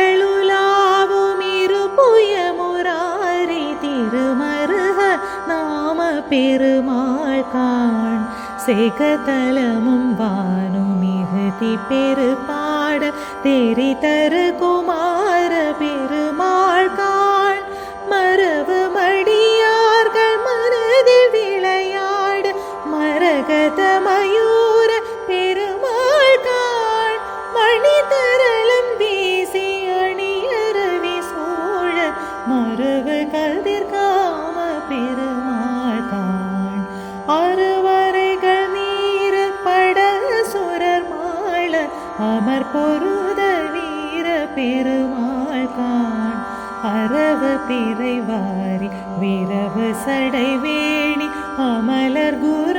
திருமகளுலாவும் இருபுயமுராரி திருமருக நாம பெருமாள் காண் செகதலமும் வானும் மிகுதி பெருபாட தெரிதரு குமார பெருமாள் காண் மரபு மடியார்கள் மனதில் விளையாடு மரகத மயூர பெருமாள் காண் மணிதரளம் வீசி அணியரவி சோழ மரபு கதிர்காம பெருமாள் காண் அறுவரைகள் நீர் பட சுரர் மாள அமர் பொருத வீர பெருமாள் காண் அரவு பிறை வாரி விரவு சடை வேணி அமலர் குரு